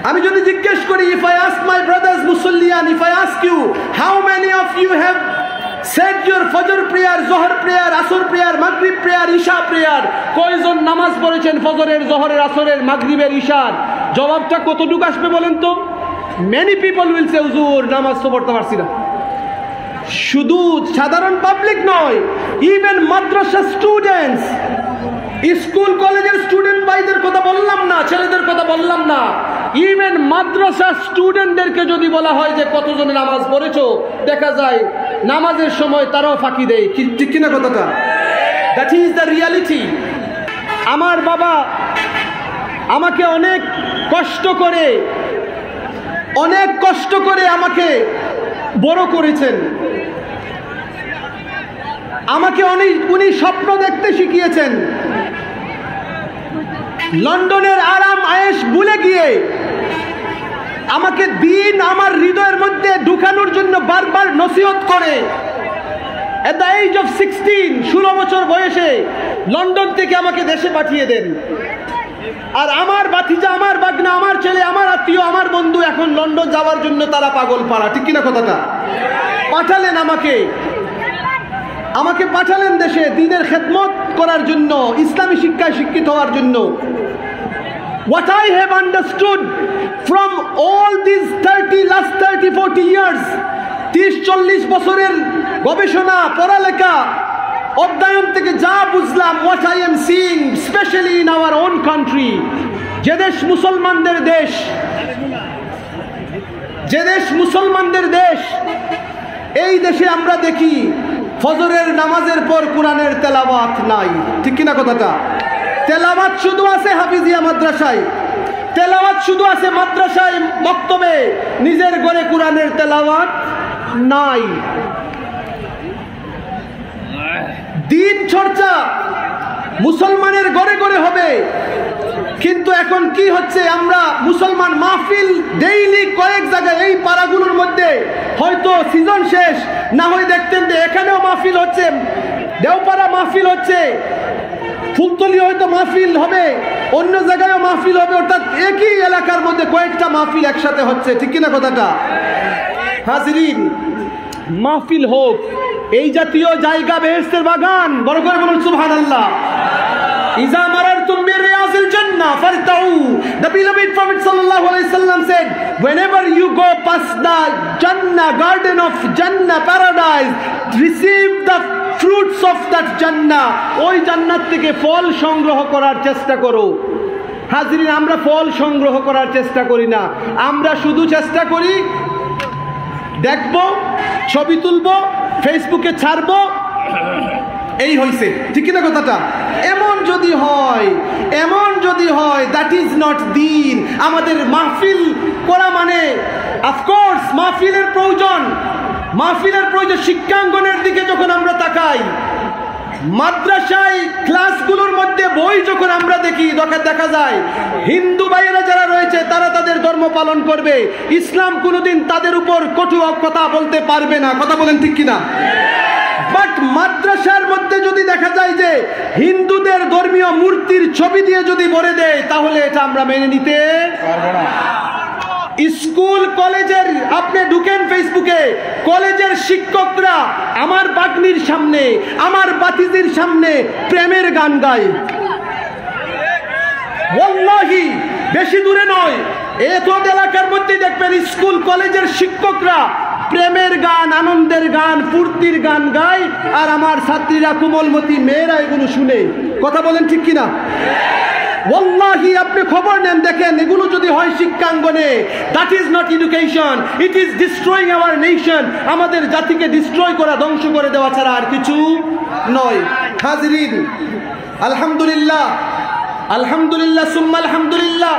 আমি যদি জিজ্ঞেস করি, if I ask my brothers Musalliyan, if I ask you, how many of you have said your Fajr prayer, Zohar prayer, Asr prayer, Maghrib prayer, Isha prayer, কয়জন নামাজ পড়েছেন ফজরের, জোহরের, আসরের, মাগরিবের, ইশার? জবাবটা কতটুকু আসবে বলেন তো? many people will say, হুজুর নামাজ তো পড়তে পারছি না। শুধু সাধারণ পাবলিক নয়, ইভেন মাদ্রাসা স্টুডেন্টস, স্কুল কলেজের স্টুডেন্ট ভাইদের কথা বললাম না, ছেলেদের কথা বললাম না, ইভেন মাদ্রাসা স্টুডেন্টদেরকে যদি বলা হয় যে কতজনে নামাজ পড়েছো, দেখা যায় নামাজের সময় তারাও ফাঁকি দেয়। ঠিক কিনা কথাটা? That is the reality. আমার বাবা আমাকে অনেক কষ্ট করে আমাকে বড় করেছেন। আমাকে উনি স্বপ্ন দেখতে শিখিয়েছেন। লন্ডনের আরাম আয়েশ ভুলে গিয়ে আমাকে দিন আমার হৃদয়ের মধ্যে ঢুকানোর জন্য বারবার নসিহত করে at the age of 16 বছর বয়সে লন্ডন থেকে আমাকে দেশে পাঠিয়ে দেন। আর আমার ভাতিজা, আমার বাগনা, আমার ছেলে, আমার আত্মীয়, আমার বন্ধু এখন লন্ডন যাওয়ার জন্য তারা পাগল পাড়া। ঠিক কিনা কথাটা? পাঠালেন আমাকে পাঠালেন দেশে দ্বীনের খেদমত করার জন্য, ইসলামী শিক্ষায় শিক্ষিত হওয়ার জন্য। What I have understood from all these last 30-40 years, 30-40 বছরের গবেষণা, পড়ালেখা, অধ্যয়ন থেকে যা বুঝলাম, what I am seeing, especially in our own country, যে দেশ মুসলমানদের দেশ, এই দেশে আমরা দেখি ফজরের নামাজের পর কোরআনের তেলাওয়াত নাই। ঠিক কিনা কথাটা? তেলাওয়াত শুধু আছে হাফিজিয়া মাদ্রাসায়, তেলাওয়াত শুধু আছে মাদ্রাসায়, মক্তবে, নিজের ঘরে কোরআনের তেলাওয়াত নাই। দিন চর্চা মুসলমানের ঘরে ঘরে হবে, কিন্তু এখন কি হচ্ছে, আমরা মুসলমান মাহফিল ডেইলি কয়েক জায়গায়, এই পাড়াগুলোর মধ্যে হয়তো সিজন শেষ না হয় দেখতেন যে এখানেও মাহফিল হচ্ছে, দেওপাড়া মাহফিল হচ্ছে, ফুলতলি হয়তো মাহফিল হবে, অন্য জায়গায়ও মাহফিল হবে, অর্থাৎ একই এলাকার মধ্যে কয়েকটা মাহফিল একসাথে হচ্ছে। ঠিক কিনা কথাটা? হাজিরিন, মাহফিল হোক, এই জাতীয় জায়গা বেহেশতের বাগান। বড় করে বলুন সুবহানাল্লাহ। ইজা মারারতুম বিরিয়াজিল জান্নাহ ফারতাউ। The beloved Prophet sallallahu alaihi wasallam said, whenever you go past the Jannah, garden of Jannah, paradise, receive the fruits of that Jannah. ওই জান্নাত থেকে ফল সংগ্রহ করার চেষ্টা করো। হাজিরিন, আমরা ফল সংগ্রহ করার চেষ্টা করি না, আমরা শুধু চেষ্টা করি দেখবো, ছবি তুলবো, ফেসবুকে ছাড়বো, এই হইছে। ঠিক কিনা কথাটা? এমন যদি হয় দ্যাট ইজ নট দ্বীন। আমাদের মাহফিল করা মানে অফকোর্স মাহফিলের প্রয়োজন। শিক্ষাঙ্গনের দিকে যখন আমরা তাকাই, মাদ্রাসায় ক্লাসগুলোর মধ্যে বই যখন আমরা দেখি, দেখা যায় হিন্দু ভাইয়েরা যারা রয়েছে তারা তাদের ধর্ম পালন করবে, ইসলাম কোনোদিন তাদের উপর কটু কথা বলতে পারবে না। কথা বলেন ঠিক কিনা? বাট মাদ্রাসার মধ্যে যদি দেখা যায় যে হিন্দুদের ধর্মীয় মূর্তির ছবি দিয়ে যদি ভরে দেয়, তাহলে এটা আমরা মেনে নিতে পারবো না। স্কুল কলেজের, আপনি ঢুকেন ফেসবুকে, কলেজের শিক্ষকরা আমার বাগ্নির সামনে, আমার বাতিজির সামনে প্রেমের গান গায়। ওয়াল্লাহি বেশি দূরে নয়, এত এলাকার মধ্যে দেখবেন স্কুল কলেজের শিক্ষকরা প্রেমের গান, আনন্দের গান, ফুর্তির গান গায়, আর আমার ছাত্রীরা, কোমলমতি মেয়েরা এগুলো শুনে। কথা বলেন ঠিক কিনা? ওয়াল্লাহি আপনি খবর নেন, দেখেন এগুলো যদি হয় শিক্ষাঙ্গনে, that is not education, it is destroying our nation. আমাদের জাতিকে ডিস্ট্রয় করা, ধ্বংস করে দেওয়া ছাড়া আর কিছু নয়। হাজিরিন, আলহামদুলিল্লাহ, সুম্মা আলহামদুলিল্লাহ,